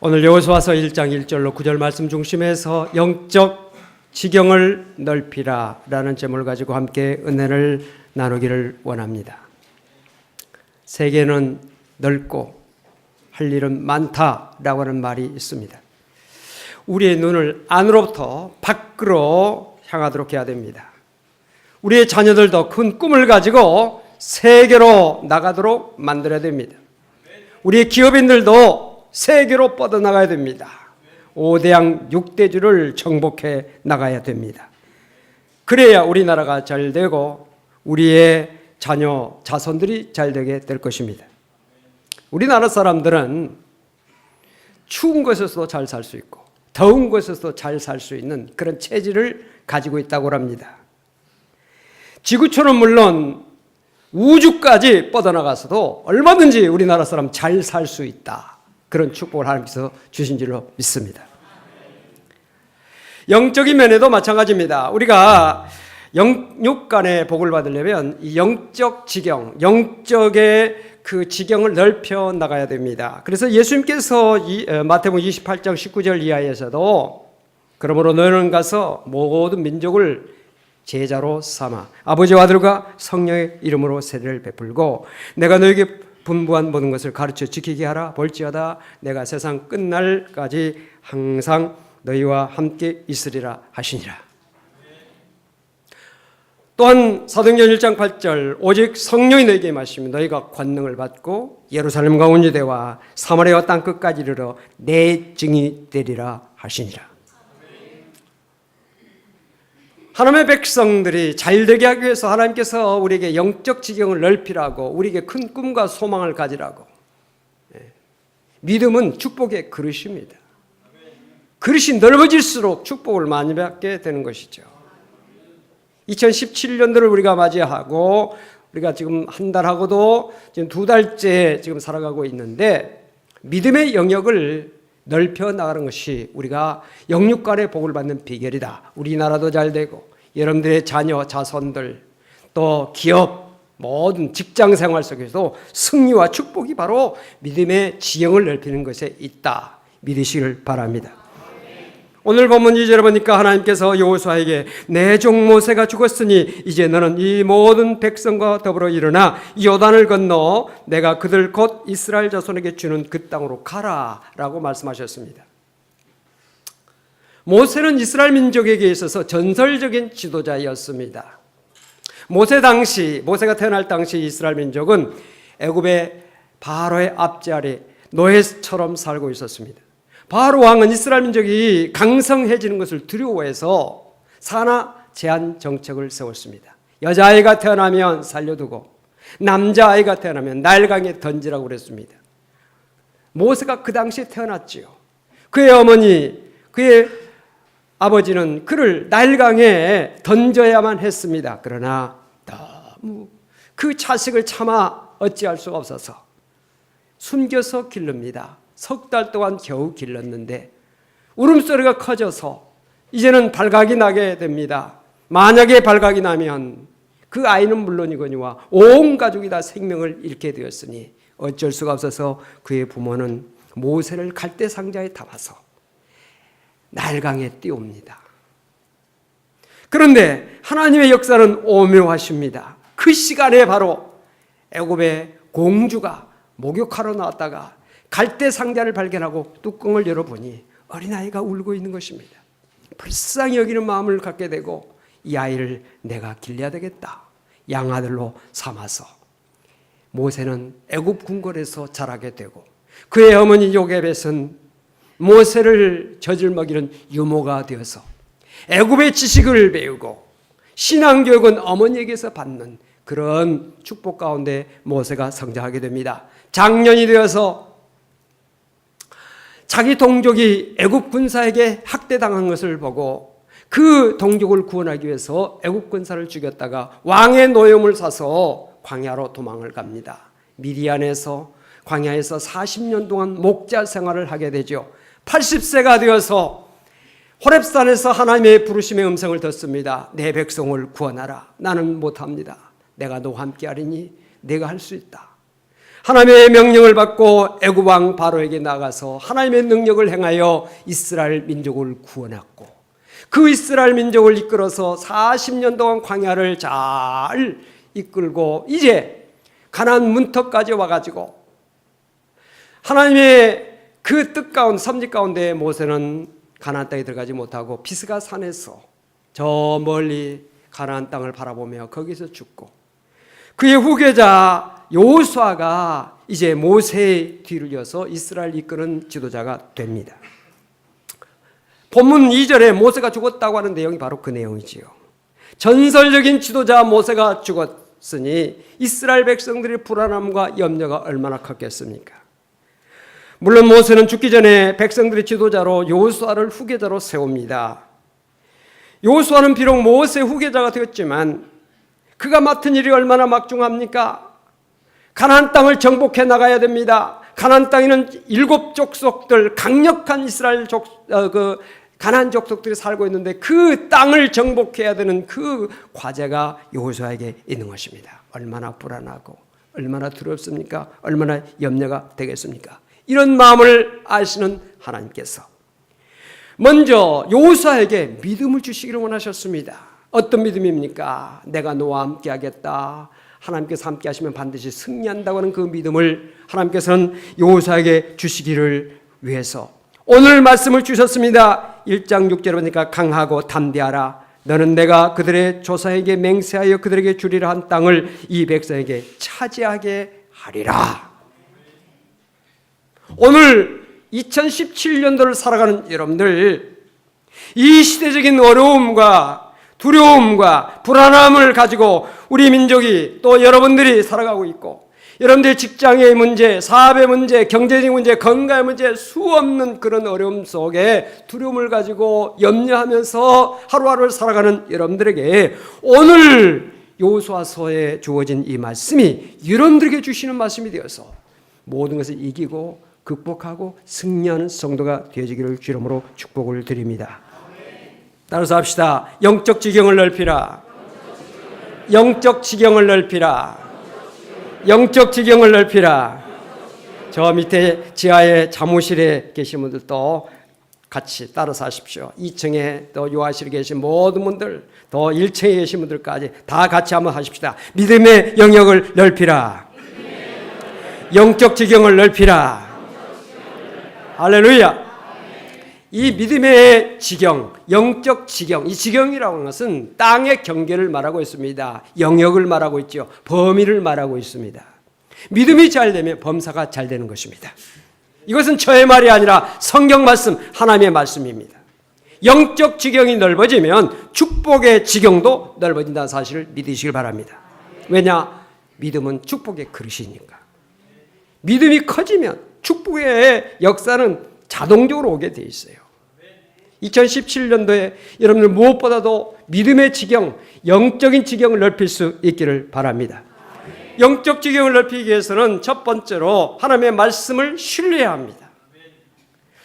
오늘 여호수아서 1장 1절로 9절 말씀 중심에서 영적 지경을 넓히라 라는 제목을 가지고 함께 은혜를 나누기를 원합니다. 세계는 넓고 할 일은 많다라고 하는 말이 있습니다. 우리의 눈을 안으로부터 밖으로 향하도록 해야 됩니다. 우리의 자녀들도 큰 꿈을 가지고 세계로 나가도록 만들어야 됩니다. 우리의 기업인들도 세계로 뻗어나가야 됩니다. 5대양 6대주를 정복해 나가야 됩니다. 그래야 우리나라가 잘 되고 우리의 자녀, 자손들이 잘 되게 될 것입니다. 우리나라 사람들은 추운 곳에서도 잘 살 수 있고 더운 곳에서도 잘 살 수 있는 그런 체질을 가지고 있다고 합니다. 지구촌은 물론 우주까지 뻗어나가서도 얼마든지 우리나라 사람 잘 살 수 있다. 그런 축복을 하나님께서 주신 줄로 믿습니다. 영적인 면에도 마찬가지입니다. 우리가 영육 간의 복을 받으려면 이 영적 지경, 영적의 그 지경을 넓혀 나가야 됩니다. 그래서 예수님께서 마태복음 28장 19절 이하에서도 그러므로 너희는 가서 모든 민족을 제자로 삼아 아버지와 아들과 성령의 이름으로 세례를 베풀고 내가 너에게 분부한 모든 것을 가르쳐 지키게 하라. 볼지어다 내가 세상 끝날까지 항상 너희와 함께 있으리라 하시니라. 또한 사도행전 1장 8절 오직 성령이 너희에게 임하시면 너희가 권능을 받고 예루살렘과 온 유대와 사마리아와 땅끝까지 이르러 내 증인이 되리라 하시니라. 하나님의 백성들이 잘되게 하기 위해서 하나님께서 우리에게 영적 지경을 넓히라고 우리에게 큰 꿈과 소망을 가지라고. 믿음은 축복의 그릇입니다. 그릇이 넓어질수록 축복을 많이 받게 되는 것이죠. 2017년도를 우리가 맞이하고 우리가 지금 한 달하고도 지금 2달째 지금 살아가고 있는데 믿음의 영역을 넓혀 나가는 것이 우리가 영육 간의 복을 받는 비결이다. 우리나라도 잘 되고 여러분들의 자녀, 자손들 또 기업 모든 직장 생활 속에서도 승리와 축복이 바로 믿음의 지형을 넓히는 것에 있다. 믿으시길 바랍니다. 오늘 본문 2절에 보니까 하나님께서 여호수아에게 내 종 모세가 죽었으니 이제 너는 이 모든 백성과 더불어 일어나 요단을 건너 내가 그들 곧 이스라엘 자손에게 주는 그 땅으로 가라 라고 말씀하셨습니다. 모세는 이스라엘 민족에게 있어서 전설적인 지도자였습니다. 모세가 태어날 당시 이스라엘 민족은 애굽의 바로의 압제 아래 노예처럼 살고 있었습니다. 바로 왕은 이스라엘 민족이 강성해지는 것을 두려워해서 산하 제한 정책을 세웠습니다. 여자아이가 태어나면 살려두고 남자아이가 태어나면 나일강에 던지라고 그랬습니다. 모세가 그 당시에 태어났지요. 그의 어머니, 그의 아버지는 그를 나일강에 던져야만 했습니다. 그러나 너무 그 자식을 참아 어찌할 수가 없어서 숨겨서 기릅니다. 3달 동안 겨우 길렀는데 울음소리가 커져서 이제는 발각이 나게 됩니다. 만약에 발각이 나면 그 아이는 물론이거니와 온 가족이 다 생명을 잃게 되었으니 어쩔 수가 없어서 그의 부모는 모세를 갈대 상자에 담아서 나일강에 띄웁니다. 그런데 하나님의 역사는 오묘하십니다. 그 시간에 바로 애굽의 공주가 목욕하러 나왔다가 갈대 상자를 발견하고 뚜껑을 열어보니 어린아이가 울고 있는 것입니다. 불쌍히 여기는 마음을 갖게 되고 이 아이를 내가 길러야 되겠다. 양아들로 삼아서 모세는 애굽 궁궐에서 자라게 되고 그의 어머니 요게벳은 모세를 젖을 먹이는 유모가 되어서 애굽의 지식을 배우고 신앙교육은 어머니에게서 받는 그런 축복 가운데 모세가 성장하게 됩니다. 장년이 되어서 자기 동족이 애굽 군사에게 학대당한 것을 보고 그 동족을 구원하기 위해서 애굽 군사를 죽였다가 왕의 노염을 사서 광야로 도망을 갑니다. 미디안에서 광야에서 40년 동안 목자 생활을 하게 되죠. 80세가 되어서 호렙산에서 하나님의 부르심의 음성을 듣습니다. 내 백성을 구원하라. 나는 못합니다. 내가 너와 함께하리니 내가 할 수 있다. 하나님의 명령을 받고 애굽 왕 바로에게 나가서 하나님의 능력을 행하여 이스라엘 민족을 구원했고, 그 이스라엘 민족을 이끌어서 40년 동안 광야를 잘 이끌고 이제 가나안 문턱까지 와가지고 하나님의 그 뜻 가운데, 섭리 가운데 모세는 가나안 땅에 들어가지 못하고 비스가 산에서 저 멀리 가나안 땅을 바라보며 거기서 죽고, 그의 후계자 여호수아가 이제 모세의 뒤를 이어서 이스라엘 이끄는 지도자가 됩니다. 본문 2절에 모세가 죽었다고 하는 내용이 바로 그 내용이지요. 전설적인 지도자 모세가 죽었으니 이스라엘 백성들의 불안함과 염려가 얼마나 컸겠습니까? 물론 모세는 죽기 전에 백성들의 지도자로 여호수아를 후계자로 세웁니다. 여호수아는 비록 모세 후계자가 되었지만 그가 맡은 일이 얼마나 막중합니까? 가나안 땅을 정복해 나가야 됩니다. 가나안 땅에는 7 족속들, 강력한 이스라엘 가나안 족속들이 살고 있는데 그 땅을 정복해야 되는 그 과제가 여호수아에게 있는 것입니다. 얼마나 불안하고 얼마나 두렵습니까? 얼마나 염려가 되겠습니까? 이런 마음을 아시는 하나님께서 먼저 여호수아에게 믿음을 주시기를 원하셨습니다. 어떤 믿음입니까? 내가 너와 함께 하겠다. 하나님께서 함께 하시면 반드시 승리한다고 하는 그 믿음을 하나님께서는 여호수아에게 주시기를 위해서 오늘 말씀을 주셨습니다. 1장 6절에 보니까 강하고 담대하라. 너는 내가 그들의 조상에게 맹세하여 그들에게 주리라 한 땅을 이 백성에게 차지하게 하리라. 오늘 2017년도를 살아가는 여러분들, 이 시대적인 어려움과 두려움과 불안함을 가지고 우리 민족이 또 여러분들이 살아가고 있고, 여러분들의 직장의 문제, 사업의 문제, 경제적 문제, 건강의 문제, 수없는 그런 어려움 속에 두려움을 가지고 염려하면서 하루하루를 살아가는 여러분들에게 오늘 여호수아서에 주어진 이 말씀이 여러분들에게 주시는 말씀이 되어서 모든 것을 이기고 극복하고 승리하는 성도가 되어지기를 주름으로 축복을 드립니다. 따라서 합시다. 영적 지경을 넓히라. 영적 지경을 넓히라. 영적 지경을 넓히라. 저 밑에 지하에 사무실에 계신 분들도 같이 따라서 하십시오. 2층에 또 요하실에 계신 모든 분들, 또 1층에 계신 분들까지 다 같이 한번 하십시다. 믿음의 영역을 넓히라. 영적 지경을 넓히라. 할렐루야. 이 믿음의 지경, 영적 지경, 이 지경이라고 하는 것은 땅의 경계를 말하고 있습니다. 영역을 말하고 있죠. 범위를 말하고 있습니다. 믿음이 잘 되면 범사가 잘 되는 것입니다. 이것은 저의 말이 아니라 성경 말씀, 하나님의 말씀입니다. 영적 지경이 넓어지면 축복의 지경도 넓어진다는 사실을 믿으시길 바랍니다. 왜냐? 믿음은 축복의 그릇이니까. 믿음이 커지면 축복의 역사는 자동적으로 오게 돼 있어요. 2017년도에 여러분들 무엇보다도 믿음의 지경, 영적인 지경을 넓힐 수 있기를 바랍니다. 영적 지경을 넓히기 위해서는 첫 번째로 하나님의 말씀을 신뢰해야 합니다.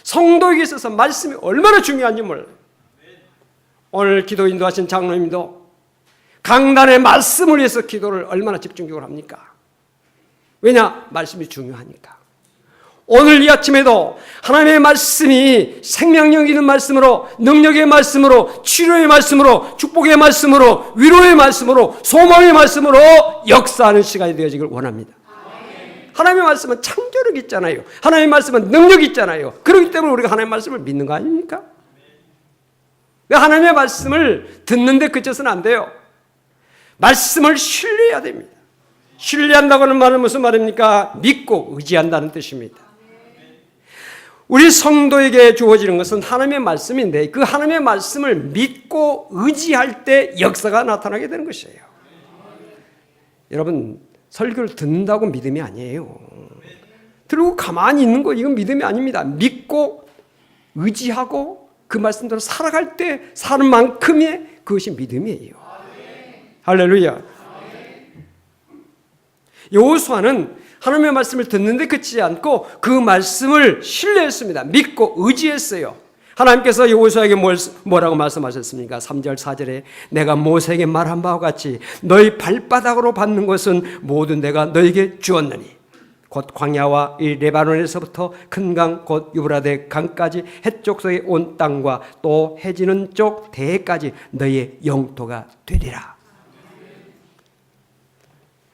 성도에게 있어서 말씀이 얼마나 중요한지 몰라요. 오늘 기도 인도하신 장로님도 강단의 말씀을 위해서 기도를 얼마나 집중적으로 합니까? 왜냐? 말씀이 중요하니까. 오늘 이 아침에도 하나님의 말씀이 생명력 있는 말씀으로, 능력의 말씀으로, 치료의 말씀으로, 축복의 말씀으로, 위로의 말씀으로, 소망의 말씀으로 역사하는 시간이 되어지길 원합니다. 하나님의 말씀은 창조력이 있잖아요. 하나님의 말씀은 능력이 있잖아요. 그렇기 때문에 우리가 하나님의 말씀을 믿는 거 아닙니까? 하나님의 말씀을 듣는데 그쳐서는 안 돼요. 말씀을 신뢰해야 됩니다. 신뢰한다고 하는 말은 무슨 말입니까? 믿고 의지한다는 뜻입니다. 우리 성도에게 주어지는 것은 하나님의 말씀인데 그 하나님의 말씀을 믿고 의지할 때 역사가 나타나게 되는 것이에요. 여러분, 설교를 듣는다고 믿음이 아니에요. 들고 가만히 있는 거 이건 믿음이 아닙니다. 믿고 의지하고 그 말씀대로 살아갈 때 사는 만큼의 그것이 믿음이에요. 할렐루야. 여호수아는 하나님의 말씀을 듣는데 그치지 않고 그 말씀을 신뢰했습니다. 믿고 의지했어요. 하나님께서 여호수아에게 뭐라고 말씀하셨습니까? 3절 4절에 내가 모세에게 말한 바와 같이 너희 발바닥으로 밟는 것은 모두 내가 너에게 주었느니 곧 광야와 이 레바논에서부터 큰 강 곧 유브라데 강까지 해쪽 속에 온 땅과 또 해지는 쪽 대해까지 너희의 영토가 되리라.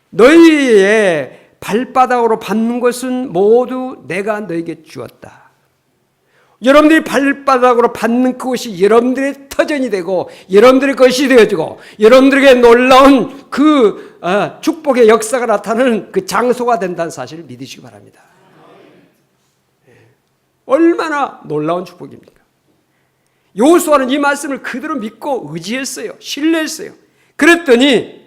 너희의 발바닥으로 밟는 것은 모두 내가 너희에게 주었다. 여러분들이 발바닥으로 밟는 그것이 여러분들의 터전이 되고 여러분들의 것이 되어지고 여러분들에게 놀라운 그 축복의 역사가 나타나는 그 장소가 된다는 사실을 믿으시기 바랍니다. 얼마나 놀라운 축복입니까? 여호수아는 이 말씀을 그대로 믿고 의지했어요. 신뢰했어요. 그랬더니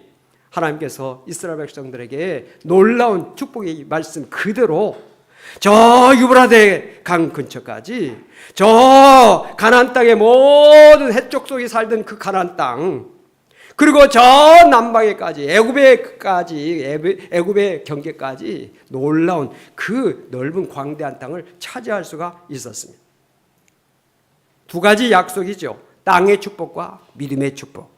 하나님께서 이스라엘 백성들에게 놀라운 축복의 말씀 그대로 저 유브라데 강 근처까지 저 가나안 땅의 모든 해쪽 속에 살던 그 가나안 땅 그리고 저 남방에까지 애굽의 경계까지 놀라운 그 넓은 광대한 땅을 차지할 수가 있었습니다. 두 가지 약속이죠. 땅의 축복과 믿음의 축복.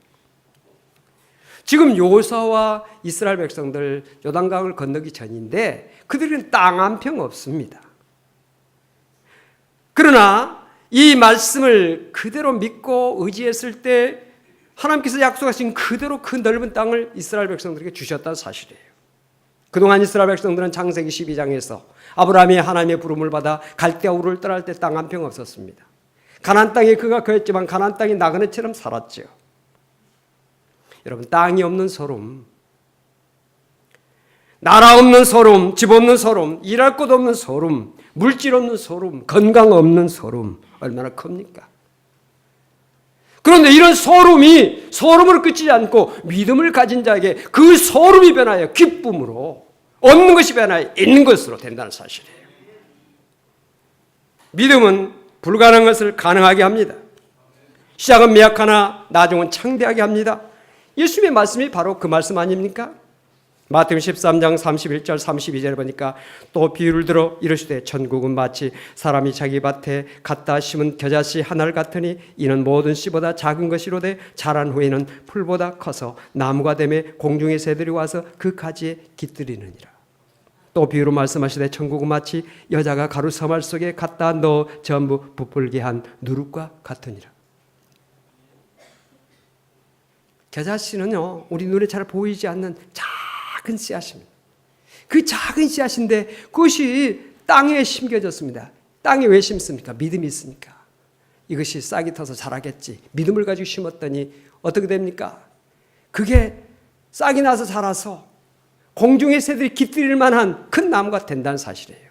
지금 여호수아와 이스라엘 백성들 요단강을 건너기 전인데 그들은 땅 한 평 없습니다. 그러나 이 말씀을 그대로 믿고 의지했을 때 하나님께서 약속하신 그대로 그 넓은 땅을 이스라엘 백성들에게 주셨다는 사실이에요. 그동안 이스라엘 백성들은 창세기 12장에서 아브라함이 하나님의 부름을 받아 갈대아 우르를 떠날 때 땅 한 평 없었습니다. 가나안 땅에 그가 거했지만 가나안 땅이 나그네처럼 살았죠. 여러분, 땅이 없는 소름, 나라 없는 소름, 집 없는 소름, 일할 곳 없는 소름, 물질 없는 소름, 건강 없는 소름 얼마나 큽니까? 그런데 이런 소름이 소름으로 끝이지 않고 믿음을 가진 자에게 그 소름이 변하여 기쁨으로, 없는 것이 변하여 있는 것으로 된다는 사실이에요. 믿음은 불가능한 것을 가능하게 합니다. 시작은 미약하나 나중은 창대하게 합니다. 예수님의 말씀이 바로 그 말씀 아닙니까? 마태복음 13장 31절 32절에 보니까 또 비유를 들어 이르시되 천국은 마치 사람이 자기 밭에 갖다 심은 겨자씨 하나를 같으니 이는 모든 씨보다 작은 것이로되 자란 후에는 풀보다 커서 나무가 되매 공중의 새들이 와서 그 가지에 깃들이느니라. 또 비유로 말씀하시되 천국은 마치 여자가 가루 서말 속에 갖다 넣어 전부 부풀게 한 누룩과 같으니라. 겨자씨는요, 우리 눈에 잘 보이지 않는 작은 씨앗입니다. 그 작은 씨앗인데 그것이 땅에 심겨졌습니다. 땅에 왜 심습니까? 믿음이 있으니까. 이것이 싹이 터서 자라겠지. 믿음을 가지고 심었더니 어떻게 됩니까? 그게 싹이 나서 자라서 공중의 새들이 깃들일 만한 큰 나무가 된다는 사실이에요.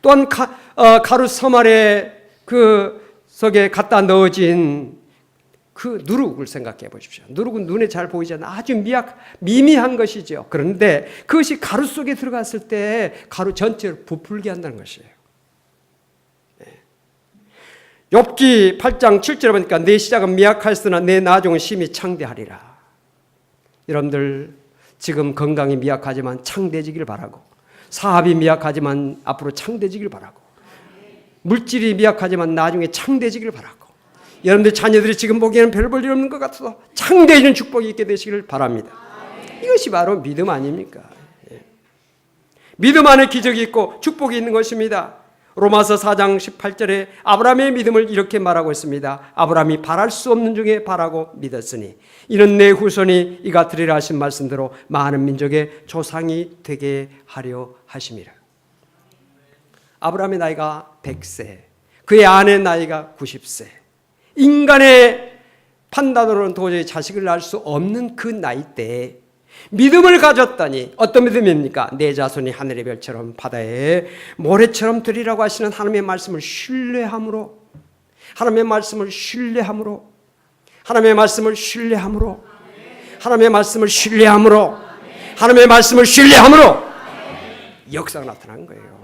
또한 가루 서말에 그 속에 갖다 넣어진 그 누룩을 생각해 보십시오. 누룩은 눈에 잘 보이지 않는 아주 미미한 것이죠. 그런데 그것이 가루 속에 들어갔을 때 가루 전체를 부풀게 한다는 것이에요. 욥기 8장 7절에 보니까 내 시작은 미약하였으나 내 나중은 심히 창대하리라. 여러분들 지금 건강이 미약하지만 창대해지길 바라고, 사업이 미약하지만 앞으로 창대해지길 바라고, 물질이 미약하지만 나중에 창대해지길 바라고, 여러분들 자녀들이 지금 보기에는 별 볼 일 없는 것 같아도 창대해지는 축복이 있게 되시길 바랍니다. 이것이 바로 믿음 아닙니까? 믿음 안에 기적이 있고 축복이 있는 것입니다. 로마서 4장 18절에 아브라함의 믿음을 이렇게 말하고 있습니다. 아브라함이 바랄 수 없는 중에 바라고 믿었으니 이는 내 후손이 이가 되리라 하신 말씀대로 많은 민족의 조상이 되게 하려 하심이라. 아브라함의 나이가 100세, 그의 아내 나이가 90세. 인간의 판단으로는 도저히 자식을 낳을 수 없는 그 나이 때에 믿음을 가졌더니 어떤 믿음입니까? 내 자손이 하늘의 별처럼 바다의 모래처럼 되리라고 하시는 하나님의 말씀을 신뢰함으로, 하나님의 말씀을 신뢰함으로, 하나님의 말씀을 신뢰함으로, 하나님의 말씀을 신뢰함으로, 하나님의 말씀을 신뢰함으로 역사가 나타난 거예요.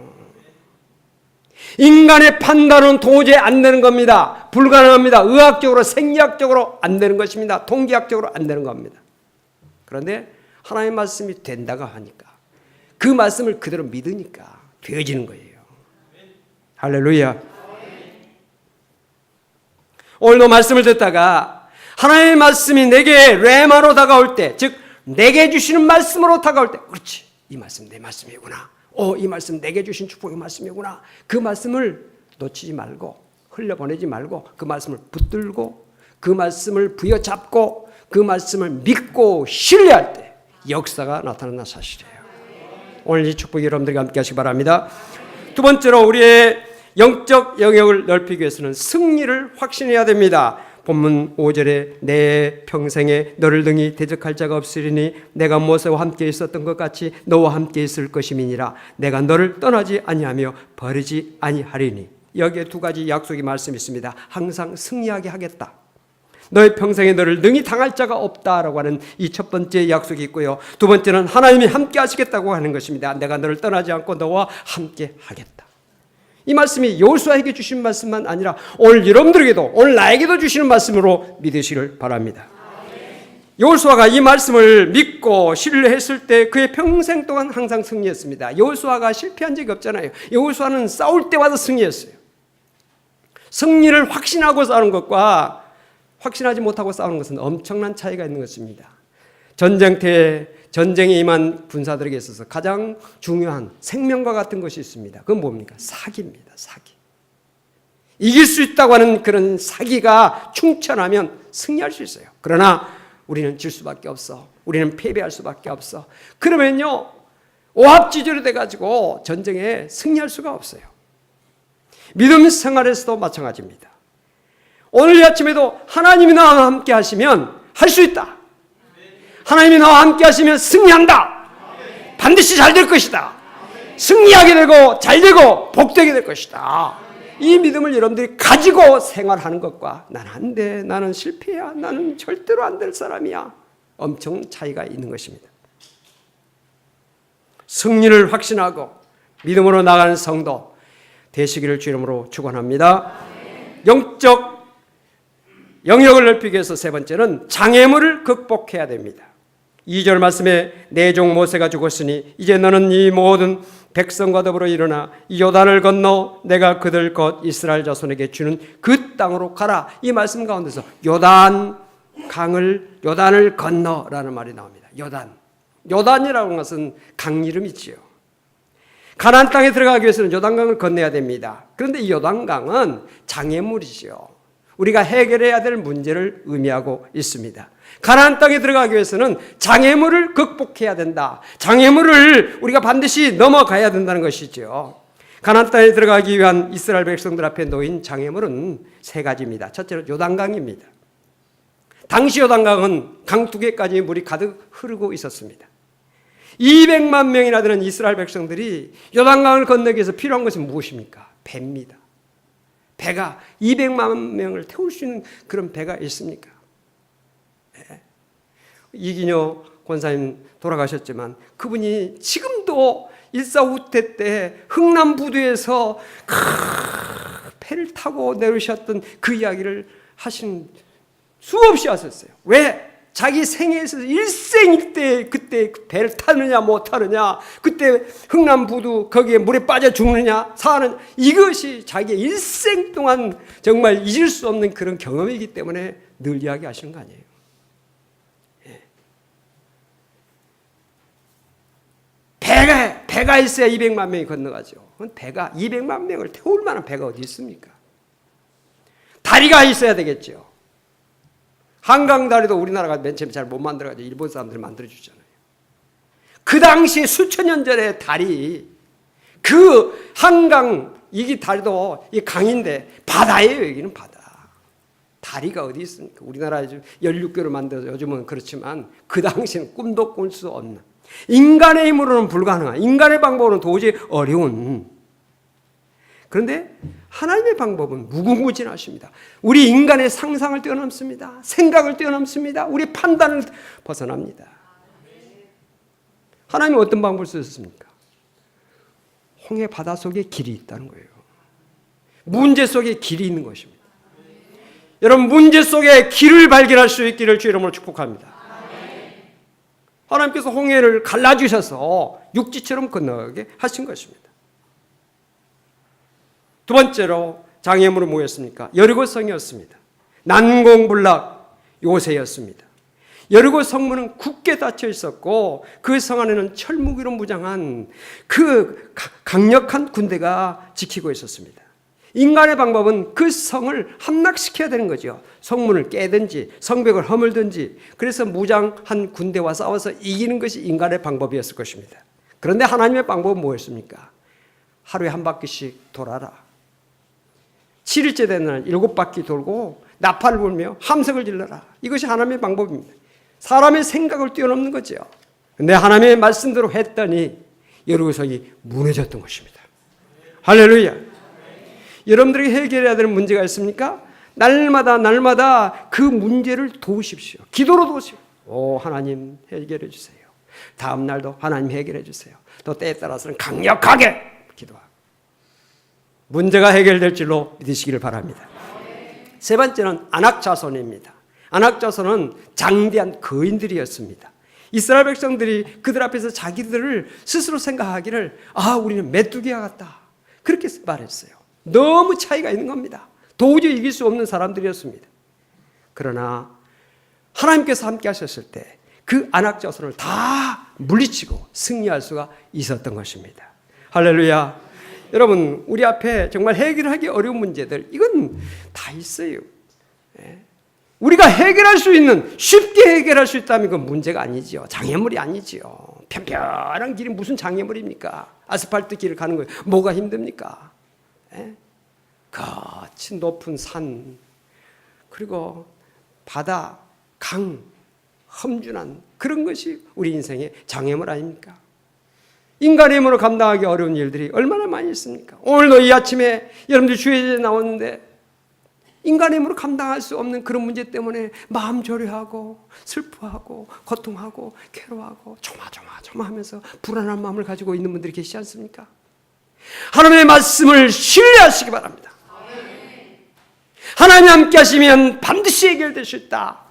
인간의 판단은 도저히 안 되는 겁니다. 불가능합니다. 의학적으로, 생리학적으로 안 되는 것입니다. 통계학적으로 안 되는 겁니다. 그런데 하나님의 말씀이 된다고 하니까, 그 말씀을 그대로 믿으니까 되어지는 거예요. 할렐루야. 오늘도 말씀을 듣다가 하나님의 말씀이 내게 레마로 다가올 때, 즉 내게 주시는 말씀으로 다가올 때, 그렇지, 이 말씀 내 말씀이구나. 이 말씀 내게 주신 축복의 말씀이구나. 그 말씀을 놓치지 말고, 흘려보내지 말고, 그 말씀을 붙들고, 그 말씀을 부여잡고, 그 말씀을 믿고 신뢰할 때 역사가 나타나는 사실이에요. 오늘 이 축복이 여러분들과 함께 하시기 바랍니다. 두 번째로 우리의 영적 영역을 넓히기 위해서는 승리를 확신해야 됩니다. 본문 5절에 내 평생에 너를 등이 대적할 자가 없으리니 내가 모세와 함께 있었던 것 같이 너와 함께 있을 것임이니라. 내가 너를 떠나지 아니하며 버리지 아니하리니. 여기에 두 가지 약속의 말씀이 있습니다. 항상 승리하게 하겠다. 너의 평생에 너를 능히 당할 자가 없다라고 하는 이 첫 번째 약속이 있고요. 두 번째는 하나님이 함께 하시겠다고 하는 것입니다. 내가 너를 떠나지 않고 너와 함께 하겠다. 이 말씀이 여호수아에게 주신 말씀만 아니라 오늘 여러분들에게도, 오늘 나에게도 주시는 말씀으로 믿으시길 바랍니다. 여호수아가 이 말씀을 믿고 신뢰했을 때 그의 평생 동안 항상 승리했습니다. 여호수아가 실패한 적이 없잖아요. 여호수아는 싸울 때마다 승리했어요. 승리를 확신하고 싸우는 것과 확신하지 못하고 싸우는 것은 엄청난 차이가 있는 것입니다. 전쟁터에 전쟁에 임한 군사들에게 있어서 가장 중요한 생명과 같은 것이 있습니다. 그건 뭡니까? 사기입니다. 사기. 이길 수 있다고 하는 그런 사기가 충천하면 승리할 수 있어요. 그러나 우리는 질 수밖에 없어. 우리는 패배할 수밖에 없어. 그러면요, 오합지졸이 돼가지고 전쟁에 승리할 수가 없어요. 믿음 생활에서도 마찬가지입니다. 오늘 이 아침에도 하나님이 나와 함께 하시면 할 수 있다. 하나님이 나와 함께 하시면 승리한다. 반드시 잘 될 것이다. 승리하게 되고 잘 되고 복되게 될 것이다. 이 믿음을 여러분들이 가지고 생활하는 것과 나는 안 돼, 나는 실패야, 나는 절대로 안 될 사람이야, 엄청 차이가 있는 것입니다. 승리를 확신하고 믿음으로 나가는 성도 되시기를 주 이름으로 축원합니다. 영적 영역을 넓히기 위해서 세 번째는 장애물을 극복해야 됩니다. 2절 말씀에 내 종 모세가 죽었으니 이제 너는 이 모든 백성과 더불어 일어나 이 요단을 건너 내가 그들 곧 이스라엘 자손에게 주는 그 땅으로 가라. 이 말씀 가운데서 요단을 건너라는 말이 나옵니다. 요단이라고 하는 것은 강 이름이지요. 가나안 땅에 들어가기 위해서는 요단강을 건너야 됩니다. 그런데 이 요단강은 장애물이지요. 우리가 해결해야 될 문제를 의미하고 있습니다. 가나안 땅에 들어가기 위해서는 장애물을 극복해야 된다. 장애물을 우리가 반드시 넘어가야 된다는 것이죠. 가나안 땅에 들어가기 위한 이스라엘 백성들 앞에 놓인 장애물은 세 가지입니다. 첫째로 요단강입니다. 당시 요단강은 강 두 개까지 물이 가득 흐르고 있었습니다. 200만 명이나 되는 이스라엘 백성들이 요단강을 건너기 위해서 필요한 것은 무엇입니까? 배입니다. 배가 200만 명을 태울 수 있는 그런 배가 있습니까? 네. 이기녀 권사님 돌아가셨지만 그분이 지금도 일사후퇴 때 흥남부두에서 배를 타고 내려오셨던 그 이야기를 하신 수없이 하셨어요. 왜? 자기 생애에서 일생일대 그때 배를 타느냐 못 타느냐, 그때 흥남부두 거기에 물에 빠져 죽느냐 사는, 이것이 자기의 일생 동안 정말 잊을 수 없는 그런 경험이기 때문에 늘 이야기하시는 거 아니에요. 예. 배가 있어야 200만 명이 건너가죠. 배가 200만 명을 태울 만한 배가 어디 있습니까? 다리가 있어야 되겠죠. 한강다리도 우리나라가 맨 처음에 잘 못 만들어가지고 일본 사람들이 만들어주잖아요. 그 당시에 수천 년 전에 다리, 그 한강, 이게 다리도 이 강인데 바다예요. 여기는 바다. 다리가 어디 있습니까? 우리나라에 16개로 만들어서 요즘은 그렇지만 그 당시에는 꿈도 꿀 수 없는, 인간의 힘으로는 불가능한, 인간의 방법으로는 도저히 어려운, 그런데 하나님의 방법은 무궁무진하십니다. 우리 인간의 상상을 뛰어넘습니다. 생각을 뛰어넘습니다. 우리 판단을 벗어납니다. 하나님은 어떤 방법을 쓰셨습니까? 홍해 바다 속에 길이 있다는 거예요. 문제 속에 길이 있는 것입니다. 여러분, 문제 속에 길을 발견할 수 있기를 주 이름으로 축복합니다. 하나님께서 홍해를 갈라주셔서 육지처럼 건너가게 하신 것입니다. 두 번째로 장애물은 뭐였습니까? 여리고성이었습니다. 난공불락 요새였습니다. 여리고 성문은 굳게 닫혀 있었고 그 성 안에는 철무기로 무장한 그 강력한 군대가 지키고 있었습니다. 인간의 방법은 그 성을 함락시켜야 되는 거죠. 성문을 깨든지 성벽을 허물든지, 그래서 무장한 군대와 싸워서 이기는 것이 인간의 방법이었을 것입니다. 그런데 하나님의 방법은 뭐였습니까? 하루에 한 바퀴씩 돌아라. 7일째 되는 날 7바퀴 돌고 나팔을 불며 함성을 질러라. 이것이 하나님의 방법입니다. 사람의 생각을 뛰어넘는 거죠. 근데 하나님의 말씀대로 했더니 여리고성이 무너졌던 것입니다. 할렐루야. 여러분들에게 해결해야 되는 문제가 있습니까? 날마다 그 문제를 도우십시오. 기도로 도우십시오. 하나님 해결해 주세요. 다음 날도 하나님 해결해 주세요. 또 때에 따라서는 강력하게 기도하고 문제가 해결될 줄로 믿으시기를 바랍니다. 세 번째는 안악자손입니다. 안악자손은 장대한 거인들이었습니다. 이스라엘 백성들이 그들 앞에서 자기들을 스스로 생각하기를 우리는 메뚜기와 같다, 그렇게 말했어요. 너무 차이가 있는 겁니다. 도저히 이길 수 없는 사람들이었습니다. 그러나 하나님께서 함께 하셨을 때 그 안악자손을 다 물리치고 승리할 수가 있었던 것입니다. 할렐루야. 여러분, 우리 앞에 정말 해결하기 어려운 문제들, 이건 다 있어요. 우리가 해결할 수 있는, 쉽게 해결할 수 있다면 그건 문제가 아니죠. 장애물이 아니죠. 편편한 길이 무슨 장애물입니까? 아스팔트 길을 가는 거예요. 뭐가 힘듭니까? 거친 높은 산, 그리고 바다, 강, 험준한 그런 것이 우리 인생의 장애물 아닙니까? 인간의 힘으로 감당하기 어려운 일들이 얼마나 많이 있습니까? 오늘도 이 아침에 여러분들 주일에 나왔는데 인간의 힘으로 감당할 수 없는 그런 문제 때문에 마음 졸여하고 슬퍼하고 고통하고 괴로워하고 조마조마하면서 불안한 마음을 가지고 있는 분들이 계시지 않습니까? 하나님의 말씀을 신뢰하시기 바랍니다. 하나님이 함께 하시면 반드시 해결될 수 있다.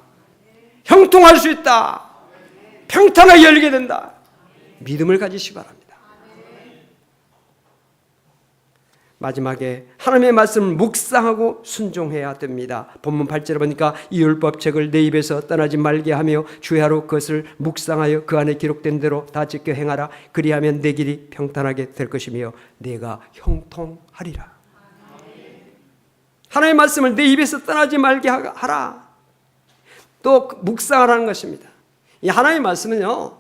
형통할 수 있다. 평탄하게 열리게 된다. 믿음을 가지시기 바랍니다. 마지막에 하나님의 말씀을 묵상하고 순종해야 됩니다. 본문 8절에 보니까 이 율법책을 내 입에서 떠나지 말게 하며 주야로 그것을 묵상하여 그 안에 기록된 대로 다 지켜 행하라. 그리하면 내 길이 평탄하게 될 것이며 내가 형통하리라. 하나님의 말씀을 내 입에서 떠나지 말게 하라. 또 묵상하라는 것입니다. 이 하나님의 말씀은요,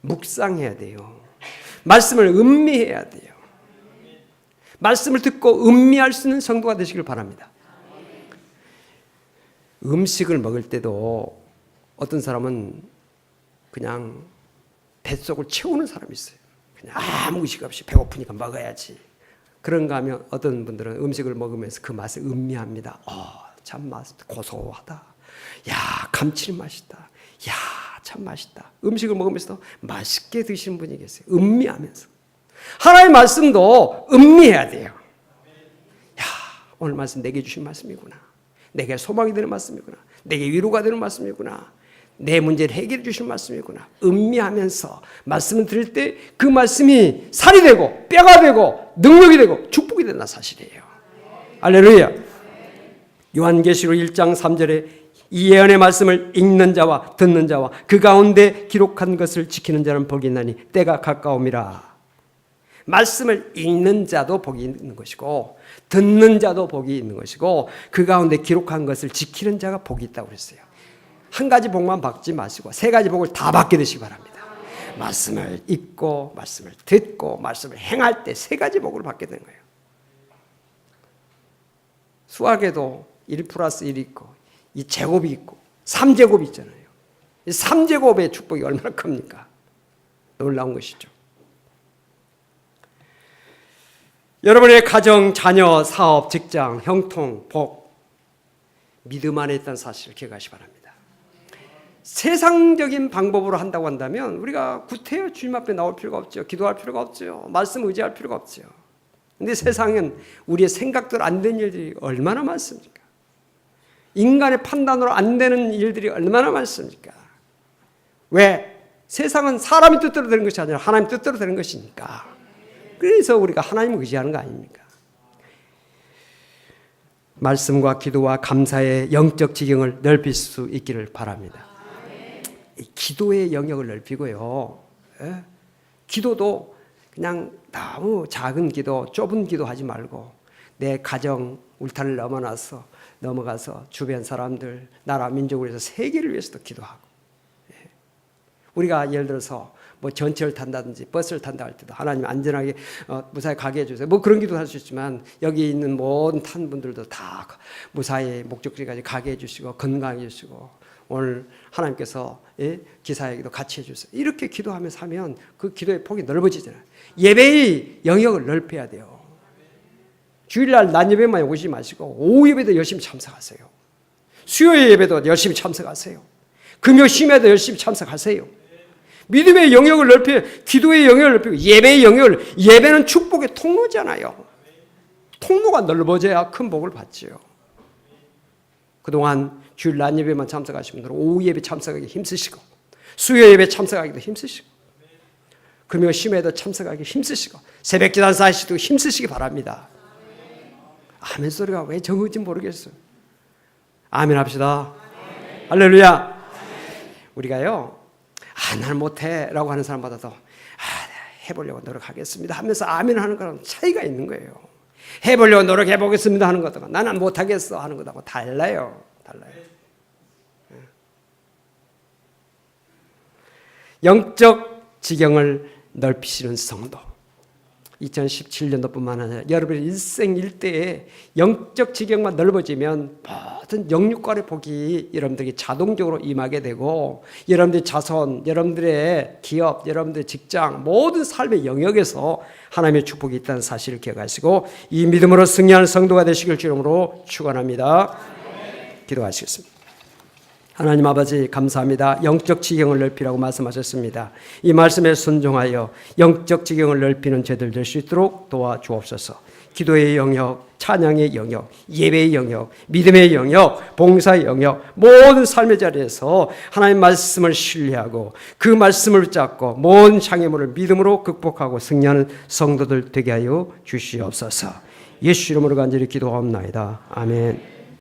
묵상해야 돼요. 말씀을 음미해야 돼요. 말씀을 듣고 음미할 수 있는 성도가 되시길 바랍니다. 음식을 먹을 때도 어떤 사람은 그냥 뱃속을 채우는 사람이 있어요. 그냥 아무 의식 없이 배고프니까 먹어야지. 그런가 하면 어떤 분들은 음식을 먹으면서 그 맛을 음미합니다. 참 고소하다. 야, 감칠맛이다. 야, 참 맛있다. 음식을 먹으면서 맛있게 드시는 분이 계세요. 음미하면서. 하나님의 말씀도 음미해야 돼요. 야, 오늘 말씀 내게 주신 말씀이구나. 내게 소망이 되는 말씀이구나. 내게 위로가 되는 말씀이구나. 내 문제를 해결해 주신 말씀이구나. 음미하면서 말씀을 들을 때 그 말씀이 살이 되고 뼈가 되고 능력이 되고 축복이 된다 사실이에요. 할렐루야. 요한계시록 1장 3절에 이 예언의 말씀을 읽는 자와 듣는 자와 그 가운데 기록한 것을 지키는 자는 복이 있나니 때가 가까움이라. 말씀을 읽는 자도 복이 있는 것이고 듣는 자도 복이 있는 것이고 그 가운데 기록한 것을 지키는 자가 복이 있다고 그랬어요. 한 가지 복만 받지 마시고 세 가지 복을 다 받게 되시기 바랍니다. 말씀을 읽고 말씀을 듣고 말씀을 행할 때 세 가지 복을 받게 되는 거예요. 수학에도 1 플러스 1이 있고 이 제곱이 있고 3제곱이 있잖아요. 이 3제곱의 축복이 얼마나 큽니까? 놀라운 것이죠. 여러분의 가정, 자녀, 사업, 직장, 형통, 복, 믿음 안에 있다는 사실을 기억하시기 바랍니다. 세상적인 방법으로 한다고 한다면 우리가 구태여 주님 앞에 나올 필요가 없죠. 기도할 필요가 없죠. 말씀 의지할 필요가 없죠. 그런데 세상은 우리의 생각대로 안 되는 일들이 얼마나 많습니까? 인간의 판단으로 안 되는 일들이 얼마나 많습니까? 왜? 세상은 사람의 뜻대로 되는 것이 아니라 하나님 뜻대로 되는 것이니까. 그래서 우리가 하나님을 의지하는 거 아닙니까? 말씀과 기도와 감사의 영적 지경을 넓힐 수 있기를 바랍니다. 기도의 영역을 넓히고요. 예? 기도도 그냥 너무 작은 기도, 좁은 기도 하지 말고 내 가정 울타리를 넘어가서 주변 사람들, 나라, 민족을 위해서 세계를 위해서도 기도하고. 예. 우리가 예를 들어서 뭐 전철을 탄다든지 버스를 탄다 할 때도 하나님 안전하게 무사히 가게 해주세요. 뭐 그런 기도 할 수 있지만 여기 있는 모든 탄 분들도 다 무사히 목적지까지 가게 해주시고 건강해 주시고 오늘 하나님께서 기사에게도 같이 해주세요. 이렇게 기도하면서 하면 그 기도의 폭이 넓어지잖아요. 예배의 영역을 넓혀야 돼요. 주일날 낮 예배만 오지 마시고 오후 예배도 열심히 참석하세요. 수요일 예배도 열심히 참석하세요. 금요 심야도 열심히 참석하세요. 믿음의 영역을 넓혀, 기도의 영역을 넓히고 예배의 영역을, 예배는 축복의 통로잖아요. 통로가 넓어져야 큰 복을 받지요. 그동안 주일 낮 예배만 참석하신 분들은 오후 예배 참석하기 힘쓰시고 수요 예배 참석하기도 힘쓰시고 금요 심야에도 참석하기 힘쓰시고 새벽 기도 사시도 힘쓰시기 바랍니다. 아멘 소리가 왜 적은지 모르겠어요. 아멘 합시다. 아멘. 할렐루야. 아멘. 우리가요, 난 못해 라고 하는 사람보다도 해보려고 노력하겠습니다 하면서 아멘 하는 거랑 차이가 있는 거예요. 해보려고 노력해보겠습니다 하는 것과 나는 못하겠어 하는 것하고 달라요. 영적 지경을 넓히시는 성도, 2017년도뿐만 아니라 여러분의 일생 일대에 영적 지경만 넓어지면 모든 영육간의 복이 여러분들에게 자동적으로 임하게 되고 여러분들의 자손, 여러분들의 기업, 여러분들의 직장, 모든 삶의 영역에서 하나님의 축복이 있다는 사실을 기억하시고 이 믿음으로 승리하는 성도가 되시길 주님으로 축원합니다. 기도하시겠습니다. 하나님 아버지 감사합니다. 영적 지경을 넓히라고 말씀하셨습니다. 이 말씀에 순종하여 영적 지경을 넓히는 저들 될 수 있도록 도와주옵소서. 기도의 영역, 찬양의 영역, 예배의 영역, 믿음의 영역, 봉사의 영역, 모든 삶의 자리에서 하나님의 말씀을 신뢰하고 그 말씀을 붙잡고 모든 장애물을 믿음으로 극복하고 승리하는 성도들 되게 하여 주시옵소서. 예수 이름으로 간절히 기도하옵나이다. 아멘.